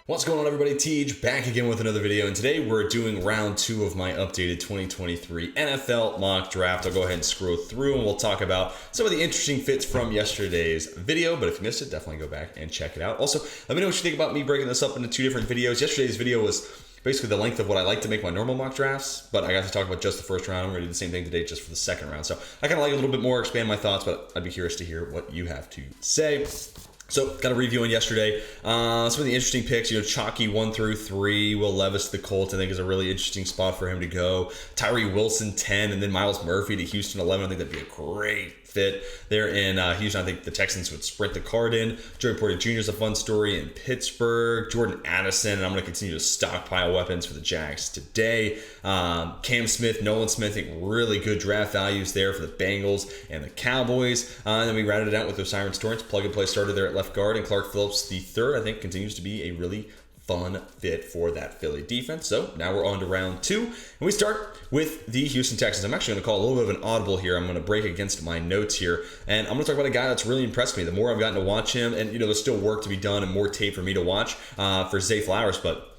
What's going on, everybody? Tej back again with another video, and today we're doing round 2 of my updated 2023 NFL mock draft. I'll go ahead and scroll through and we'll talk about some of the interesting fits from yesterday's video, but if you missed it, definitely go back and check it out. Also, let me know what you think about me breaking this up into 2 different videos. Yesterday's video was basically the length of what I like to make my normal mock drafts, but I got to talk about just the first round. I'm going to do the same thing today just for the second round. So I kind of like a little bit more, expand my thoughts, but I'd be curious to hear what you have to say. So, got a review on yesterday. Some of the interesting picks, Chalky 1 through 3. Will Levis to the Colts, I think, is a really interesting spot for him to go. Tyree Wilson 10, and then Myles Murphy to Houston 11. I think that'd be a great fit there in Houston. I think the Texans would sprint the card in. Joey Porter Jr. is a fun story in Pittsburgh. Jordan Addison, and I'm going to continue to stockpile weapons for the Jags today. Cam Smith, Nolan Smith, I think really good draft values there for the Bengals and the Cowboys. And then we rounded it out with O'Cyrus Torrence, plug-and-play starter there at left guard, and Clark Phillips III, I think, continues to be a really fun fit for that Philly defense. So now we're on to round 2, and we start with the Houston Texans. I'm actually going to call a little bit of an audible here. I'm going to break against my notes here, and I'm going to talk about a guy that's really impressed me. The more I've gotten to watch him, and there's still work to be done and more tape for me to watch for Zay Flowers, but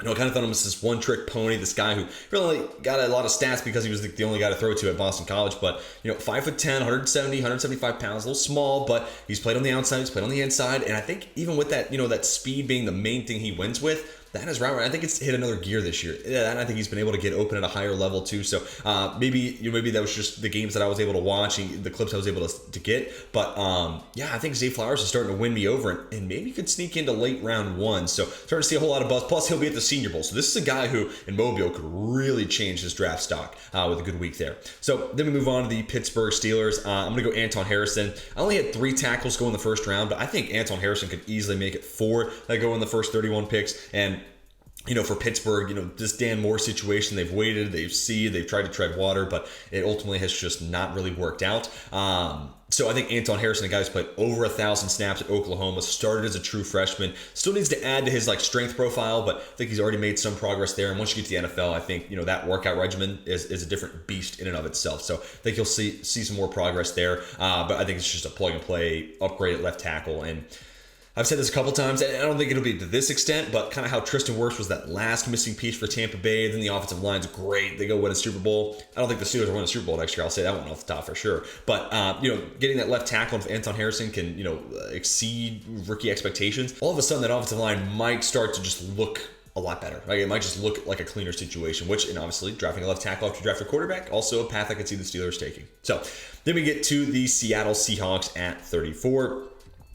I kind of thought him as this one-trick pony, this guy who really got a lot of stats because he was the only guy to throw to at Boston College. But, 5'10", 170, 175 pounds, a little small, but he's played on the outside, he's played on the inside. And I think even with that, that speed being the main thing he wins with, that is right. I think it's hit another gear this year. And I think he's been able to get open at a higher level too. So maybe that was just the games that I was able to watch, and the clips I was able to get. But I think Zay Flowers is starting to win me over, and maybe could sneak into late round 1. So starting to see a whole lot of buzz. Plus, he'll be at the Senior Bowl. So this is a guy who in Mobile could really change his draft stock with a good week there. So then we move on to the Pittsburgh Steelers. I'm going to go Anton Harrison. I only had 3 tackles go in the first round, but I think Anton Harrison could easily make it 4 that go in the first 31 picks. And for Pittsburgh, this Dan Moore situation, they've waited, they've tried to tread water, but it ultimately has just not really worked out. So I think Anton Harrison, a guy who's played over 1,000 snaps at Oklahoma, started as a true freshman, still needs to add to his strength profile, but I think he's already made some progress there. And once you get to the NFL, I think that workout regimen is a different beast in and of itself. So I think you'll see some more progress there. But I think it's just a plug and play upgrade at left tackle. And I've said this a couple times, and I don't think it'll be to this extent, but kind of how Tristan Wirfs was that last missing piece for Tampa Bay. Then the offensive line's great. They go win a Super Bowl. I don't think the Steelers will win a Super Bowl next year. I'll say that one off the top for sure. But, getting that left tackle if Anton Harrison can, exceed rookie expectations, all of a sudden that offensive line might start to just look a lot better. It might just look like a cleaner situation, and obviously drafting a left tackle after you draft a quarterback, also a path I could see the Steelers taking. So then we get to the Seattle Seahawks at 34.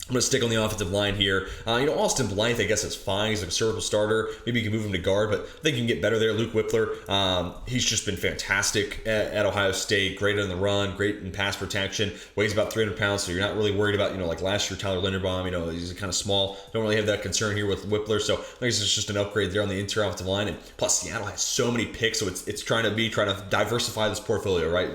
I'm going to stick on the offensive line here. Austin Blythe, I guess, is fine. He's a serviceable starter. Maybe you can move him to guard, but I think you can get better there. Luke Whippler, he's just been fantastic at Ohio State. Great on the run, great in pass protection. Weighs about 300 pounds, so you're not really worried about, like last year, Tyler Linderbaum, he's kind of small. Don't really have that concern here with Whippler, so I think it's just an upgrade there on the interior offensive line. And plus, Seattle has so many picks, so it's trying to diversify this portfolio, right?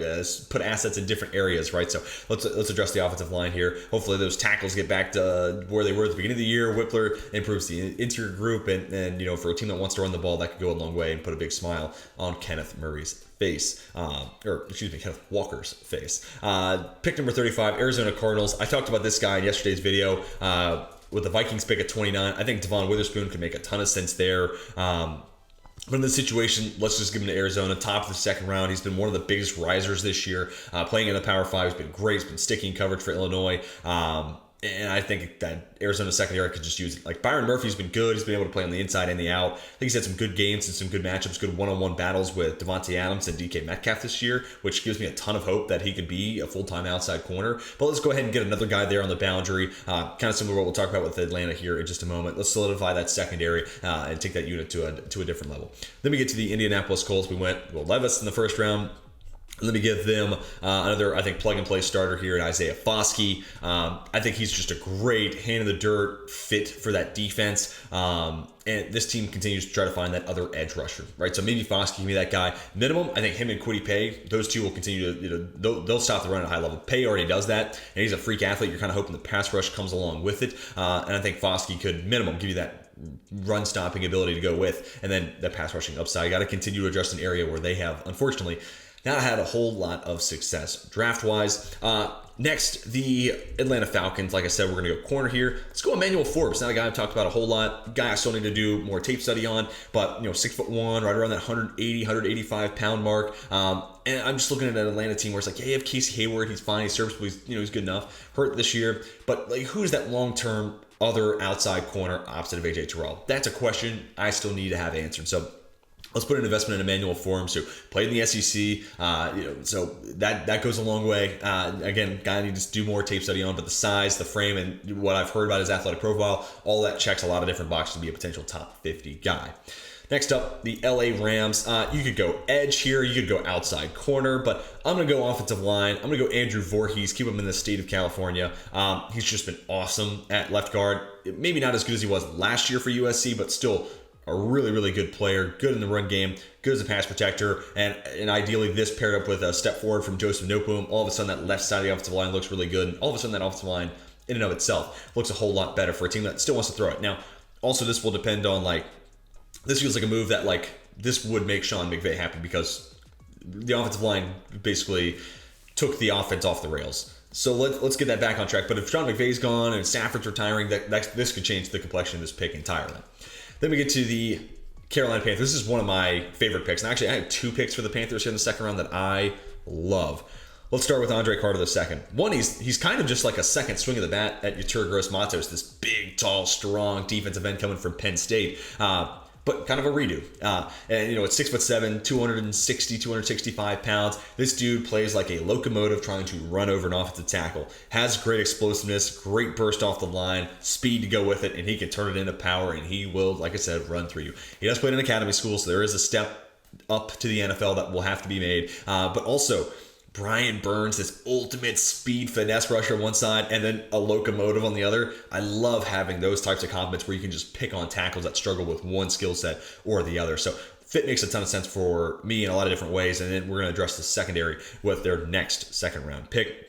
Put assets in different areas, right? So let's address the offensive line here. Hopefully those tackles get back to where they were at the beginning of the year. Whippler improves the interior group, and for a team that wants to run the ball, that could go a long way and put a big smile on Kenneth Murray's face, Kenneth Walker's face. Pick number 35, Arizona Cardinals. I talked about this guy in yesterday's video with the Vikings pick at 29. I think Devon Witherspoon could make a ton of sense there. But in this situation, let's just give him to Arizona, top of the second round. He's been one of the biggest risers this year, playing in the Power 5. He's been great. He's been sticking coverage for Illinois. And I think that Arizona secondary could just use it. Byron Murphy's been good. He's been able to play on the inside and the out. I think he's had some good games and some good matchups, good one-on-one battles with Devontae Adams and DK Metcalf this year, which gives me a ton of hope that he could be a full-time outside corner. But let's go ahead and get another guy there on the boundary. Kind of similar to what we'll talk about with Atlanta here in just a moment. Let's solidify that secondary and take that unit to a different level. Then we get to the Indianapolis Colts. We went Will Levis in the first round. Let me give them another, I think, plug-and-play starter here in Isaiah Foskey. I think he's just a great hand-in-the-dirt fit for that defense. And this team continues to try to find that other edge rusher, right? So maybe Foskey can be that guy. Minimum, I think him and Kwity Paye, those two will continue to, they'll stop the run at a high level. Paye already does that, and he's a freak athlete. You're kind of hoping the pass rush comes along with it. And I think Foskey could, minimum, give you that run stopping ability to go with, and then the pass rushing upside. You got to continue to adjust an area where they have, unfortunately, not had a whole lot of success draft-wise. Next, the Atlanta Falcons. Like I said, we're going to go corner here. Let's go Emmanuel Forbes. Not a guy I've talked about a whole lot. Guy I still need to do more tape study on, but 6'1", right around that 180, 185 pound mark. And I'm just looking at an Atlanta team where it's like, yeah, you have Casey Hayward. He's fine. He's serviceable. He's good enough. Hurt this year, but like, who's that long-term other outside corner opposite of AJ Terrell? That's a question I still need to have answered. So let's put an investment in Emmanuel Forbes, who played in the SEC. So that goes a long way. Again, guy I need to do more tape study on, but the size, the frame, and what I've heard about his athletic profile, all that checks a lot of different boxes to be a potential top 50 guy. Next up, the LA Rams. You could go edge here. You could go outside corner, but I'm going to go offensive line. I'm going to go Andrew Voorhees, keep him in the state of California. He's just been awesome at left guard. Maybe not as good as he was last year for USC, but still a really, really good player, good in the run game, good as a pass protector, and ideally this paired up with a step forward from Joseph Noteboom. All of a sudden, that left side of the offensive line looks really good, and all of a sudden, that offensive line in and of itself looks a whole lot better for a team that still wants to throw it. Now, also, this will depend on, this feels like a move that, this would make Sean McVay happy, because the offensive line basically took the offense off the rails. So let's get that back on track. But if Sean McVay's gone and Stafford's retiring, this could change the complexion of this pick entirely. Then we get to the Carolina Panthers. This is one of my favorite picks. And actually, I have 2 picks for the Panthers here in the second round that I love. Let's start with Andre Carter II. One, he's kind of just like a second swing of the bat at Yetur Gross-Matos, this big, tall, strong defensive end coming from Penn State. But kind of a redo. And it's 6'7", 260, 265 pounds. This dude plays like a locomotive trying to run over an offensive tackle. Has great explosiveness, great burst off the line, speed to go with it, and he can turn it into power, and he will, like I said, run through you. He does play in an academy school, so there is a step up to the NFL that will have to be made. But also, Brian Burns, this ultimate speed finesse rusher on one side and then a locomotive on the other. I love having those types of compliments where you can just pick on tackles that struggle with one skill set or the other. So fit makes a ton of sense for me in a lot of different ways. And then we're going to address the secondary with their next second round pick.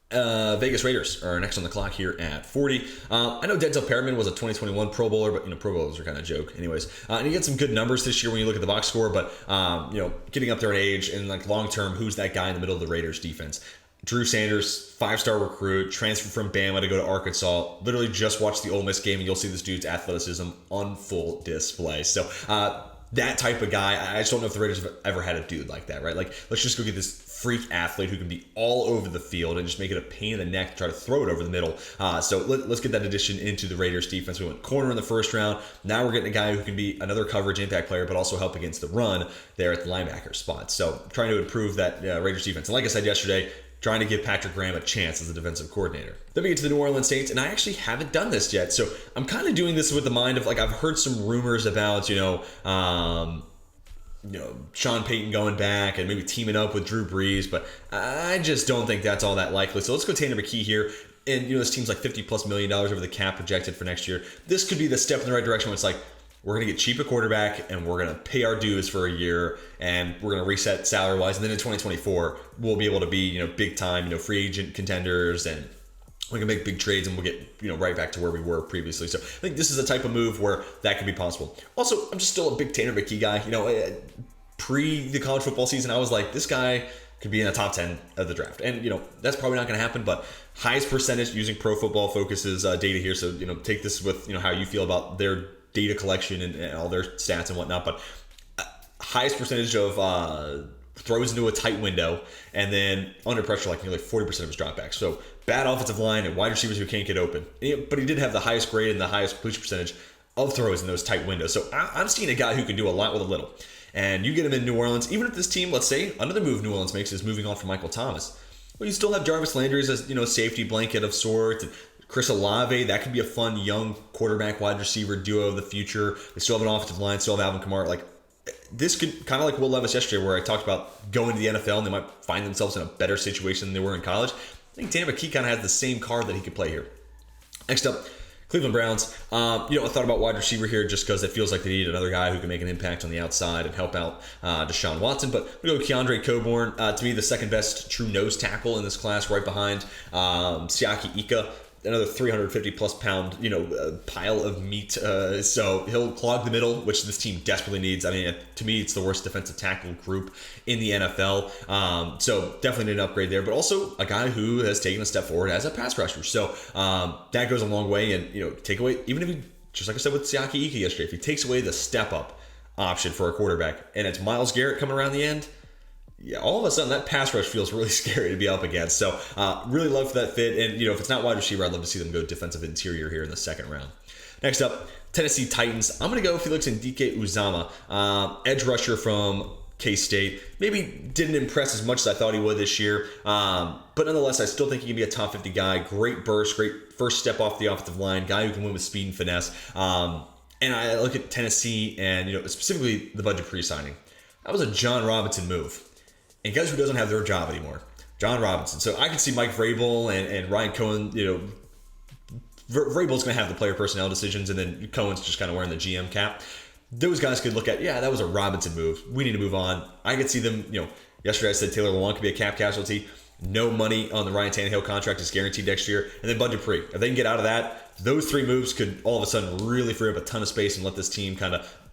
Vegas Raiders are next on the clock here at 40. I know Denzel Perryman was a 2021 Pro Bowler, but Pro Bowlers are kind of a joke anyways. And he had some good numbers this year when you look at the box score, but getting up there in age and long term, who's that guy in the middle of the Raiders defense? Drew Sanders, 5-star recruit, transferred from Bama to go to Arkansas. Literally just watch the Ole Miss game and you'll see this dude's athleticism on full display. So that type of guy, I just don't know if the Raiders have ever had a dude like that, right? Let's just go get this freak athlete who can be all over the field and just make it a pain in the neck to try to throw it over the middle. So let's get that addition into the Raiders defense. We went corner in the first round. Now we're getting a guy who can be another coverage impact player, but also help against the run there at the linebacker spot. So trying to improve that Raiders defense. And like I said yesterday, trying to give Patrick Graham a chance as a defensive coordinator. Then we get to the New Orleans Saints, and I actually haven't done this yet. So I'm kind of doing this with the mind of I've heard some rumors about, Sean Payton going back and maybe teaming up with Drew Brees, but I just don't think that's all that likely. So let's go Tanner McKee here. And this team's like $50+ million over the cap projected for next year. This could be the step in the right direction when it's we're going to get cheap at quarterback and we're going to pay our dues for a year and we're going to reset salary wise. And then in 2024, we'll be able to be, big time, free agent contenders, and we can make big trades and we'll get, right back to where we were previously. So I think this is a type of move where that could be possible. Also, I'm just still a big Tanner McKee guy. Pre the college football season, I was like, this guy could be in the top 10 of the draft. And, that's probably not going to happen, but highest percentage using Pro Football Focus's data here. So, take this with, how you feel about their data collection and all their stats and whatnot. But highest percentage of throws into a tight window and then under pressure, nearly 40% of his dropbacks. So bad offensive line and wide receivers who can't get open. But he did have the highest grade and the highest completion percentage of throws in those tight windows. So I'm seeing a guy who can do a lot with a little. And you get him in New Orleans, even if this team, let's say, another move New Orleans makes is moving on from Michael Thomas. Well, you still have Jarvis Landry as a safety blanket of sorts. And Chris Olave, that could be a fun young quarterback wide receiver duo of the future. They still have an offensive line, still have Alvin Kamara. This could kind of like Will Levis yesterday, where I talked about going to the NFL and they might find themselves in a better situation than they were in college. I think Tanner McKee kind of has the same card that he could play here. Next up, Cleveland Browns. I thought about wide receiver here just because it feels like they need another guy who can make an impact on the outside and help out Deshaun Watson. But we go Keandre Coburn, to me the second best true nose tackle in this class, right behind Siaki Ika. another 350 plus pound, pile of meat. So he'll clog the middle, which this team desperately needs. I mean, to me, it's the worst defensive tackle group in the NFL. So definitely need an upgrade there, but also a guy who has taken a step forward as a pass rusher. So that goes a long way. And, take away, even if he, just like I said with Siaki Ika yesterday, if he takes away the step up option for a quarterback and it's Myles Garrett coming around the end, yeah, all of a sudden that pass rush feels really scary to be up against. So really love for that fit. And, if it's not wide receiver, I'd love to see them go defensive interior here in the second round. Next up, Tennessee Titans. I'm going to go Felix Ndike-Uzama, edge rusher from K-State. Maybe didn't impress as much as I thought he would this year. But nonetheless, I still think he can be a top 50 guy. Great burst, great first step off the offensive line, guy who can win with speed and finesse. And I look at Tennessee and, specifically the Bud Dupree signing. That was a John Robinson move. And guys who doesn't have their job anymore? John Robinson. So I can see Mike Vrabel and Ryan Cohen, Vrabel's going to have the player personnel decisions, and then Cohen's just kind of wearing the GM cap. Those guys could look at, that was a Robinson move. We need to move on. I could see them, yesterday I said Taylor Lewan could be a cap casualty. No money on the Ryan Tannehill contract is guaranteed next year. And then Bud Dupree. If they can get out of that, those three moves could all of a sudden really free up a ton of space and let this team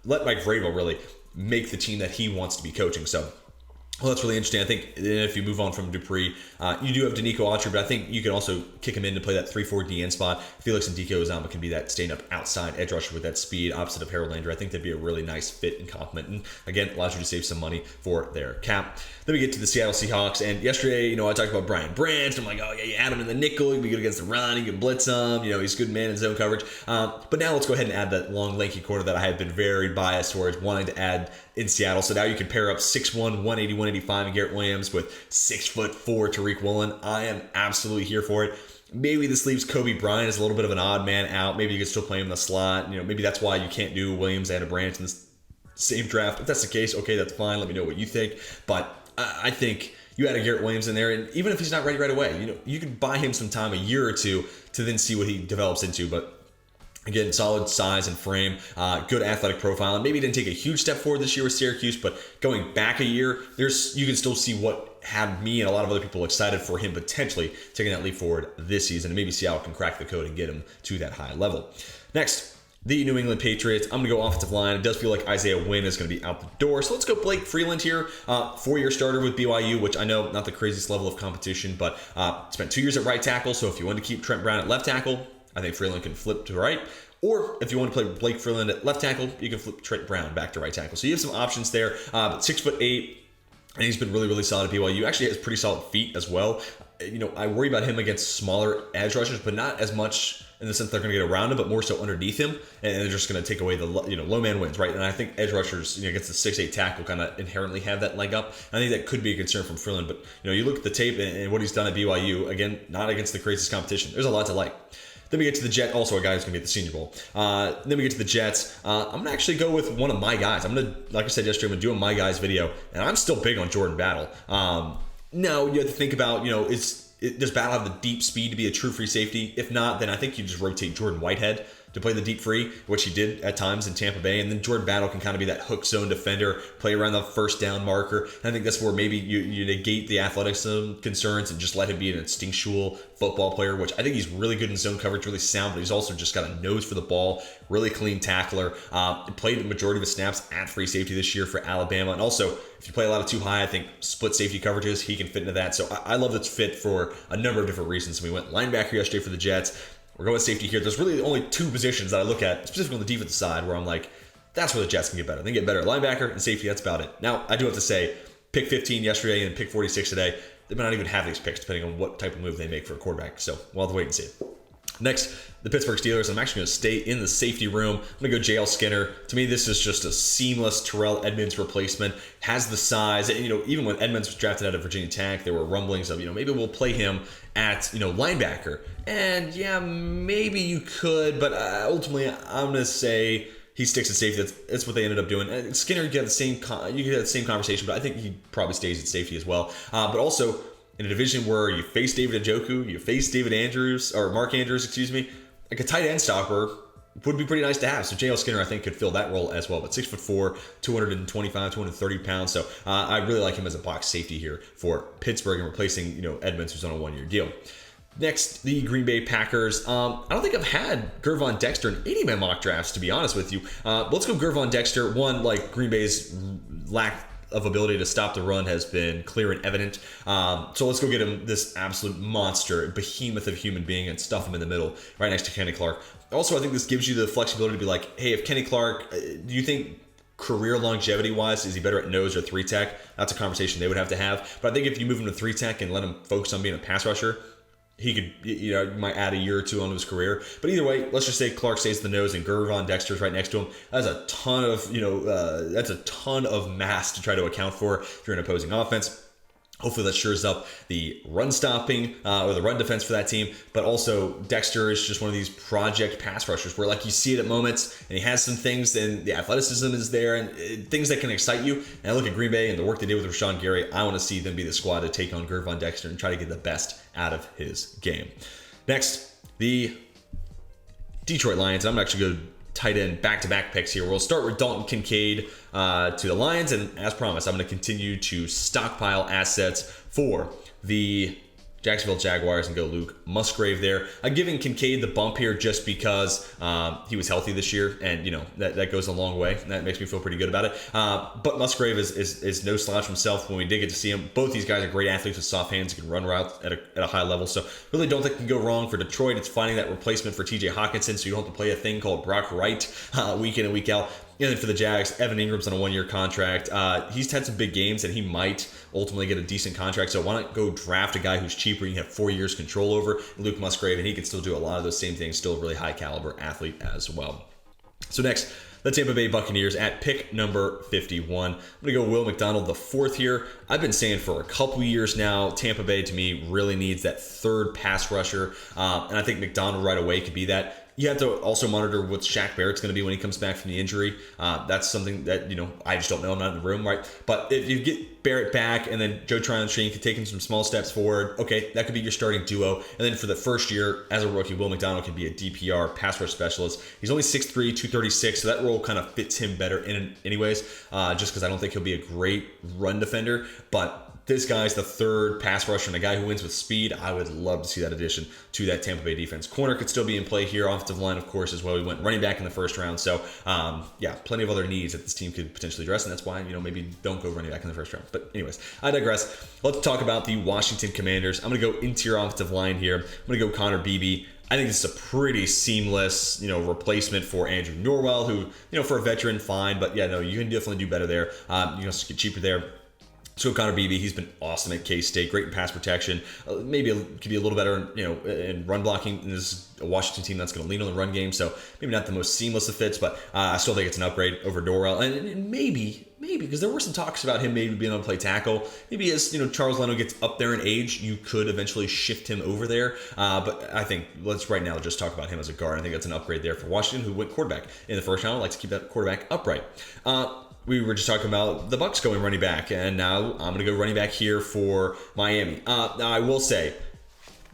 let Mike Vrabel really make the team that he wants to be coaching. So, well, that's really interesting. I think if you move on from Dupree, you do have Danico Autry, but I think you can also kick him in to play that 3-4 DN spot. Felix Ndike-Uzama can be that staying up outside edge rusher with that speed opposite of Harold Landry. I think that'd be a really nice fit and compliment. And again, allows you to save some money for their cap. Then we get to the Seattle Seahawks. And yesterday, I talked about Brian Branch. I'm like, oh, yeah, you add him in the nickel. He can be good against the run. He can blitz him. He's a good man in zone coverage. But now let's go ahead and add that long, lanky corner that I had been very biased towards wanting to add in Seattle. So now you can pair up 6'1", 180, 185 and Garrett Williams with 6'4" Tariq Woolen. I am absolutely here for it. Maybe this leaves Kobe Bryant as a little bit of an odd man out. Maybe you can still play him in the slot. Maybe that's why you can't do Williams and a Branch in the same draft. If that's the case, okay, that's fine. Let me know what you think. But I think you add a Garrett Williams in there, and even if he's not ready right away, you can buy him some time, a year or two, to then see what he develops into. But again, solid size and frame, good athletic profile, and maybe he didn't take a huge step forward this year with Syracuse, but going back a year, you can still see what had me and a lot of other people excited for him potentially taking that leap forward this season, and maybe Seattle can crack the code and get him to that high level. Next, the New England Patriots. I'm going to go offensive line. It does feel like Isaiah Wynn is going to be out the door. So let's go Blake Freeland here. 4-year starter with BYU, which I know not the craziest level of competition, but spent 2 years at right tackle. So if you want to keep Trent Brown at left tackle, I think Freeland can flip to right. Or if you want to play Blake Freeland at left tackle, you can flip Trent Brown back to right tackle. So you have some options there. But 6'8", and he's been really, really solid at BYU. Actually has pretty solid feet as well. I worry about him against smaller edge rushers, but not as much in the sense they're going to get around him, but more so underneath him, and they're just going to take away the low man wins, right? And I think edge rushers against the 6'8" tackle kind of inherently have that leg up. I think that could be a concern from Freeland, but you look at the tape and what he's done at BYU, again, not against the craziest competition. There's a lot to like. Then we get to the Jets, also a guy who's going to be at the Senior Bowl. Then we get to the Jets. I'm going to actually go with one of my guys. I'm going to, like I said yesterday, I'm going to do a My Guys video, and I'm still big on Jordan Battle. Now, you have to think about, does Battle have the deep speed to be a true free safety? If not, then I think you just rotate Jordan Whitehead to play the deep free, which he did at times in Tampa Bay. And then Jordan Battle can kind of be that hook zone defender, play around the first down marker. And I think that's where maybe you negate the athleticism concerns and just let him be an instinctual football player, which I think he's really good in zone coverage, really sound, but he's also just got a nose for the ball, really clean tackler. Played the majority of his snaps at free safety this year for Alabama. And also, if you play a lot of too high, I think split safety coverages, he can fit into that. So I love this fit for a number of different reasons. We went linebacker yesterday for the Jets. We're going with safety here. There's really only two positions that I look at, specifically on the defensive side, where I'm like, that's where the Jets can get better. They can get better at linebacker and safety. That's about it. Now, I do have to say, pick 15 yesterday and pick 46 today. They might not even have these picks, depending on what type of move they make for a quarterback. So we'll have to wait and see. Next, the Pittsburgh Steelers. I'm actually going to stay in the safety room. I'm going to go JL Skinner. To me, this is just a seamless Terrell Edmunds replacement. Has the size. And, even when Edmunds was drafted out of Virginia Tech, there were rumblings of, maybe we'll play him at, linebacker. And, yeah, maybe you could. But ultimately, I'm going to say he sticks at safety. That's what they ended up doing. And Skinner, you could have the same conversation, but I think he probably stays at safety as well. But also, in a division where you face David Njoku, you face Mark Andrews, like a tight end stopper would be pretty nice to have. So JL Skinner, I think, could fill that role as well. But 6'4", 225, 230 pounds. So I really like him as a box safety here for Pittsburgh and replacing, Edmunds, who's on a 1-year deal. Next, the Green Bay Packers. I don't think I've had Gervon Dexter in any of my mock drafts, to be honest with you. Let's go Gervon Dexter. One, like Green Bay's lack of ability to stop the run has been clear and evident. So let's go get him this absolute monster, behemoth of human being, and stuff him in the middle right next to Kenny Clark. Also, I think this gives you the flexibility to be like, hey, if Kenny Clark, do you think career longevity wise, is he better at nose or 3-tech? That's a conversation they would have to have. But I think if you move him to 3-tech and let him focus on being a pass rusher, he could, might add a year or two onto his career. But either way, let's just say Clark stays the nose and Gervon Dexter's right next to him. That's a ton of, that's a ton of mass to try to account for if you're an opposing offense. Hopefully that shores up the run stopping or the run defense for that team. But also Dexter is just one of these project pass rushers where like you see it at moments and he has some things and the athleticism is there and things that can excite you. And I look at Green Bay and the work they did with Rashawn Gary. I want to see them be the squad to take on Gervon Dexter and try to get the best out of his game. Next, the Detroit Lions. I'm actually going to tight end back-to-back picks here. We'll start with Dalton Kincaid to the Lions, and as promised, I'm going to continue to stockpile assets for the Jacksonville Jaguars and go Luke Musgrave there. I'm giving Kincaid the bump here just because he was healthy this year, and that goes a long way. And that makes me feel pretty good about it. But Musgrave is no slouch himself. When we did get to see him, both these guys are great athletes with soft hands, can run routes at a high level. So really don't think it can go wrong for Detroit. It's finding that replacement for TJ Hockenson, so you don't have to play a thing called Brock Wright week in and week out. And then for the Jags, Evan Ingram's on a 1-year contract. He's had some big games, and he might ultimately get a decent contract. So why not go draft a guy who's cheaper, you have 4 years control over, Luke Musgrave, and he can still do a lot of those same things, still a really high caliber athlete as well. So next, the Tampa Bay Buccaneers at pick number 51. I'm going to go Will McDonald, the fourth here. I've been saying for a couple years now, Tampa Bay to me really needs that third pass rusher, and I think McDonald right away could be that. You have to also monitor what Shaq Barrett's going to be when he comes back from the injury. That's something that, I just don't know. I'm not in the room, right? But if you get Barrett back and then Joe Tryon-Shoyinka could take him some small steps forward, okay, that could be your starting duo. And then for the first year as a rookie, Will McDonald can be a DPR pass rush specialist. He's only 6'3", 236, so that role kind of fits him better anyways, just because I don't think he'll be a great run defender. But this guy's the third pass rusher and a guy who wins with speed. I would love to see that addition to that Tampa Bay defense. Corner could still be in play here. Offensive line, of course, as well. We went running back in the first round. So, plenty of other needs that this team could potentially address. And that's why, maybe don't go running back in the first round. But anyways, I digress. Let's talk about the Washington Commanders. I'm going to go interior offensive line here. I'm going to go Connor Beebe. I think this is a pretty seamless, replacement for Andrew Norwell, who, for a veteran, fine. But yeah, no, you can definitely do better there. You can also get cheaper there. So Connor Beebe, he's been awesome at K-State, great in pass protection. Maybe could be a little better, in run blocking. And this is a Washington team that's going to lean on the run game, so maybe not the most seamless of fits, but I still think it's an upgrade over Norwell. And maybe because there were some talks about him maybe being able to play tackle. Maybe as Charles Leno gets up there in age, you could eventually shift him over there. But I think let's right now just talk about him as a guard. I think that's an upgrade there for Washington, who went quarterback in the first round. I'd like to keep that quarterback upright. We were just talking about the Bucs going running back, and now I'm going to go running back here for Miami. Now, I will say,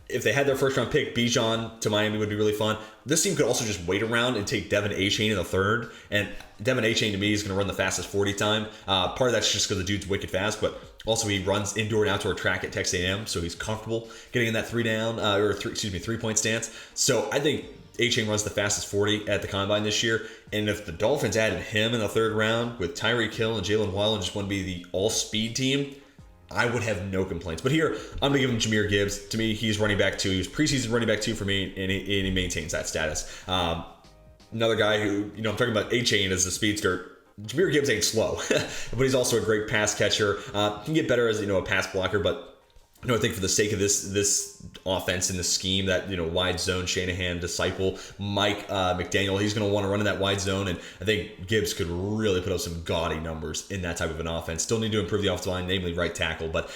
if they had their first round pick, Bijan to Miami would be really fun. This team could also just wait around and take Devin Achane in the third, and Devin Achane to me is going to run the fastest 40 time. Part of that's just because the dude's wicked fast, but also he runs indoor and outdoor track at Texas A&M, so he's comfortable getting in that 3-point stance. So I think Achane runs the fastest 40 at the Combine this year. And if the Dolphins added him in the third round with Tyreek Hill and Jalen Waddle and just want to be the all-speed team, I would have no complaints. But here, I'm going to give him Jahmyr Gibbs. To me, he's running back 2. He was preseason running back 2 for me, and he maintains that status. Another guy who, I'm talking about Achane as the speedster. Jahmyr Gibbs ain't slow, but he's also a great pass catcher. Can get better as, a pass blocker, but I think for the sake of this offense and this scheme, that wide zone Shanahan disciple Mike McDaniel, he's going to want to run in that wide zone, and I think Gibbs could really put up some gaudy numbers in that type of an offense. Still need to improve the offensive line, namely right tackle, but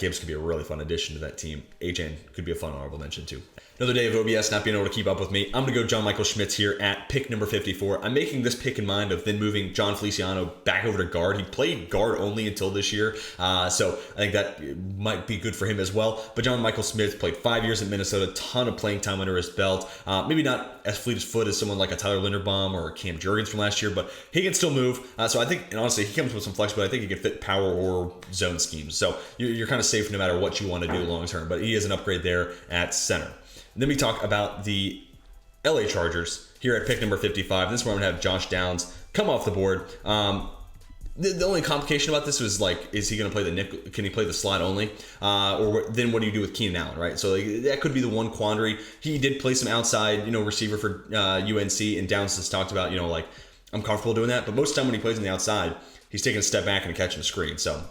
Gibbs could be a really fun addition to that team. Achane could be a fun honorable mention too. Another day of OBS not being able to keep up with me. I'm going to go John Michael Schmitz here at pick number 54. I'm making this pick in mind of then moving John Feliciano back over to guard. He played guard only until this year, so I think that might be be good for him as well. But John Michael Smith played 5 years in Minnesota, ton of playing time under his belt. Maybe not as fleet of foot as someone like a Tyler Linderbaum or Cam Jurgens from last year, but he can still move. So I think, and honestly, he comes with some flexibility. I think he can fit power or zone schemes. So you're kind of safe no matter what you want to do long term. But he is an upgrade there at center. And then we talk about the LA Chargers here at pick number 55. This is where I'm going to have Josh Downs come off the board. The only complication about this was like, is he going to play the nickel? Can he play the slot only? Or then what do you do with Keenan Allen, right? So like, that could be the one quandary. He did play some outside, receiver for UNC, and Downs has talked about, like, I'm comfortable doing that. But most of the time when he plays on the outside, he's taking a step back and catching a screen. So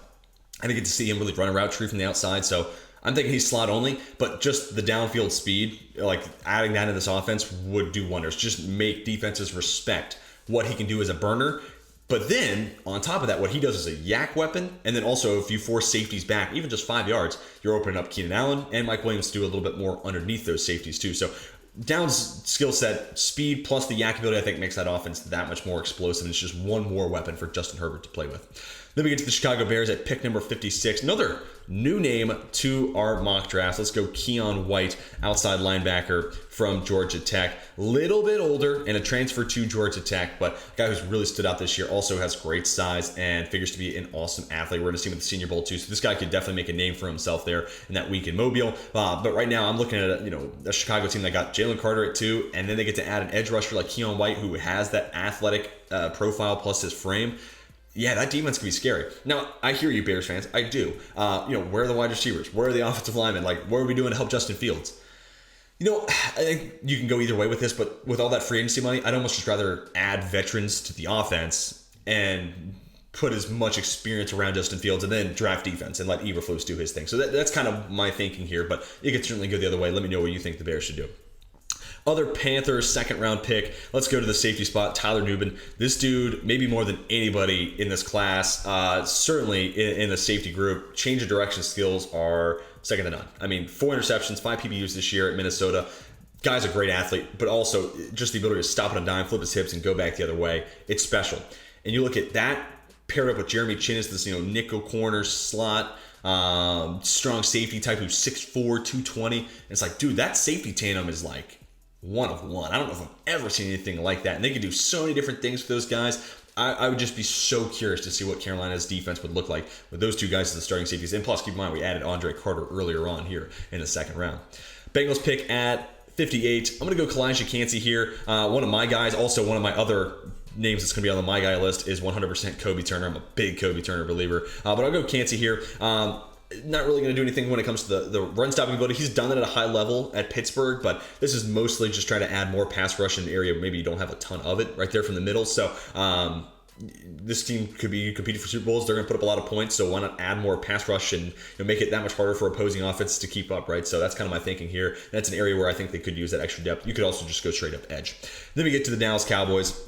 I didn't get to see him really run a route tree from the outside. So I'm thinking he's slot only, but just the downfield speed, like adding that in this offense would do wonders. Just make defenses respect what he can do as a burner. But then, on top of that, what he does is a yak weapon. And then also, if you force safeties back, even just 5 yards, you're opening up Keenan Allen and Mike Williams to do a little bit more underneath those safeties too. So Downs' skill set, speed, plus the yak ability, I think makes that offense that much more explosive. And it's just one more weapon for Justin Herbert to play with. Then we get to the Chicago Bears at pick number 56. Another new name to our mock drafts. Let's go Keon White, outside linebacker from Georgia Tech. Little bit older and a transfer to Georgia Tech, but a guy who's really stood out this year. Also has great size and figures to be an awesome athlete. We're going to see him at the Senior Bowl too. So this guy could definitely make a name for himself there in that week in Mobile. But right now I'm looking at a Chicago team that got Jalen Carter at 2, and then they get to add an edge rusher like Keon White, who has that athletic profile plus his frame. Yeah, that defense can be scary. Now, I hear you, Bears fans. I do. Where are the wide receivers? Where are the offensive linemen? Like, what are we doing to help Justin Fields? I think you can go either way with this, but with all that free agency money, I'd almost just rather add veterans to the offense and put as much experience around Justin Fields and then draft defense and let Eberflus do his thing. So that's kind of my thinking here, but you could certainly go the other way. Let me know what you think the Bears should do. Other Panthers second round pick. Let's go to the safety spot, Tyler Nubin. This dude, maybe more than anybody in this class, certainly in the safety group, change of direction skills are second to none. I mean, 4 interceptions, 5 PBUs this year at Minnesota. Guy's a great athlete, but also just the ability to stop on a dime, flip his hips, and go back the other way. It's special. And you look at that paired up with Jeremy Chinnis, this nickel corner slot, strong safety type who's 6'4", 220. And it's like, dude, that safety tandem is like one of one. I don't know if I've ever seen anything like that. And they can do so many different things with those guys. I would just be so curious to see what Carolina's defense would look like with those two guys as the starting safeties. And plus, keep in mind, we added Andre Carter earlier on here in the second round. Bengals pick at 58. I'm going to go Kalijah Kancey here. One of my guys, also one of my other names that's going to be on the my guy list is 100% Kobe Turner. I'm a big Kobe Turner believer. But I'll go Kancey here. Not really going to do anything when it comes to the run stopping ability. He's done it at a high level at Pittsburgh, but this is mostly just trying to add more pass rush in an area where maybe you don't have a ton of it right there from the middle. So this team could be competing for Super Bowls. They're going to put up a lot of points, so why not add more pass rush and make it that much harder for opposing offense to keep up, right? So that's kind of my thinking here. That's an area where I think they could use that extra depth. You could also just go straight up edge. Then we get to the Dallas Cowboys.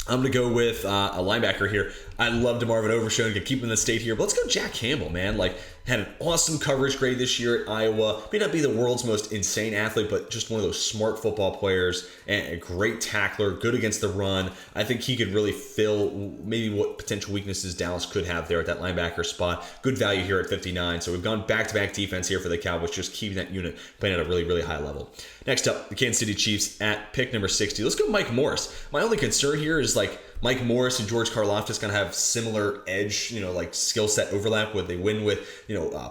I'm going to go with a linebacker here. I love DeMarvin Overshown. Could keep him in the state here. But let's go Jack Campbell, man. Had an awesome coverage grade this year at Iowa. May not be the world's most insane athlete, but just one of those smart football players and a great tackler, good against the run. I think he could really fill maybe what potential weaknesses Dallas could have there at that linebacker spot. Good value here at 59. So we've gone back-to-back defense here for the Cowboys, just keeping that unit playing at a really, really high level. Next up, the Kansas City Chiefs at pick number 60. Let's go Mike Morris. My only concern here is Mike Morris and George Karlaftis kind of have similar edge, skill set overlap where they win with,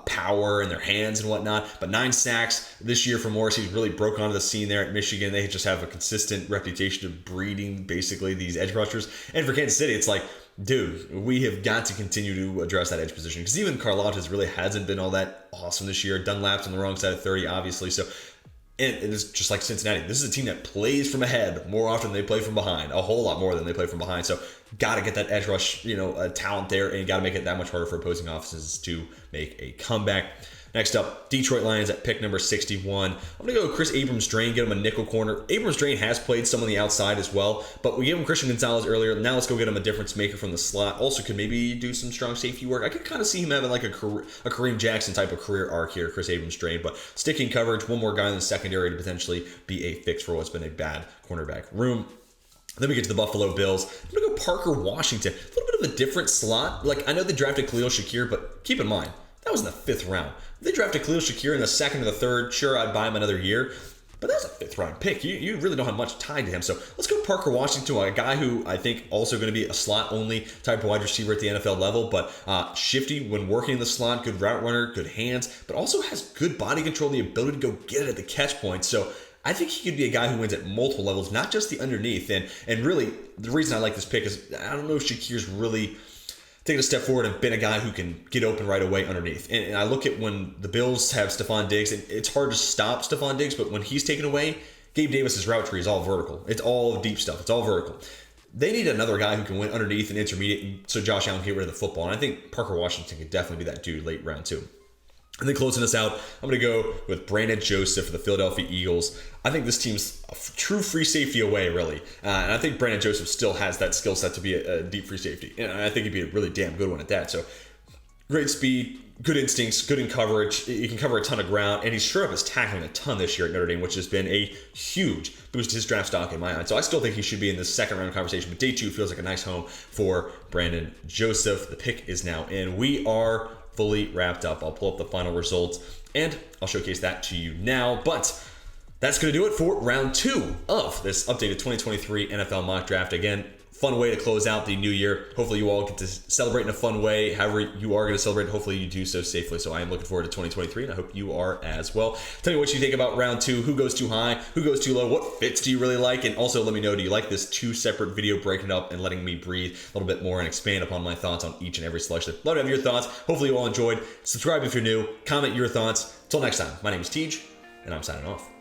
power in their hands and whatnot. But 9 sacks this year for Morris. He's really broke onto the scene there at Michigan. They just have a consistent reputation of breeding basically these edge rushers. And for Kansas City, it's like, dude, we have got to continue to address that edge position because even Karlaftis really hasn't been all that awesome this year. Dunlap's on the wrong side of 30, obviously. So and it's just like Cincinnati. This is a team that plays from ahead more often than they play from behind. A whole lot more than they play from behind. So got to get that edge rush, talent there, and got to make it that much harder for opposing offenses to make a comeback. Next up, Detroit Lions at pick number 61. I'm going to go with Chris Abrams-Draine, get him a nickel corner. Abrams-Draine has played some on the outside as well, but we gave him Christian Gonzalez earlier. Now let's go get him a difference maker from the slot. Also could maybe do some strong safety work. I could kind of see him having a Kareem Jackson type of career arc here, Chris Abrams-Draine, but sticking coverage, one more guy in the secondary to potentially be a fix for what's been a bad cornerback room. Then we get to the Buffalo Bills. I'm going to go Parker Washington. A little bit of a different slot. I know they drafted Khalil Shakir, but keep in mind, that was in the 5th round. If they drafted Khalil Shakir in the second or the third, sure, I'd buy him another year. But that's a 5th round pick. You really don't have much tied to him. So let's go Parker Washington, a guy who I think also going to be a slot only type of wide receiver at the NFL level, but shifty when working in the slot, good route runner, good hands, but also has good body control and the ability to go get it at the catch point. So I think he could be a guy who wins at multiple levels, not just the underneath. And really, the reason I like this pick is I don't know if Shakir's really taken a step forward and been a guy who can get open right away underneath. And I look at when the Bills have Stephon Diggs, and it's hard to stop Stephon Diggs, but when he's taken away, Gabe Davis's route tree is all vertical. It's all deep stuff. It's all vertical. They need another guy who can win underneath and intermediate so Josh Allen can get rid of the football. And I think Parker Washington could definitely be that dude late round 2. And then closing us out, I'm going to go with Brandon Joseph for the Philadelphia Eagles. I think this team's a true free safety away, really. And I think Brandon Joseph still has that skill set to be a deep free safety. And I think he'd be a really damn good one at that. So great speed, good instincts, good in coverage. He can cover a ton of ground. And he's sure up his tackling a ton this year at Notre Dame, which has been a huge boost to his draft stock in my eyes. So I still think he should be in the second round conversation. But day 2 feels like a nice home for Brandon Joseph. The pick is now in. We are fully wrapped up. I'll pull up the final results and I'll showcase that to you now. But that's going to do it for round 2 of this updated 2023 NFL mock draft. Again, fun way to close out the new year. Hopefully you all get to celebrate in a fun way. However you are going to celebrate, hopefully you do so safely. So I am looking forward to 2023 and I hope you are as well. Tell me what you think about round 2. Who goes too high? Who goes too low? What fits do you really like? And also let me know, do you like this 2 separate video breaking up and letting me breathe a little bit more and expand upon my thoughts on each and every selection? Love to have your thoughts. Hopefully you all enjoyed. Subscribe if you're new. Comment your thoughts. Until next time, my name is Tej and I'm signing off.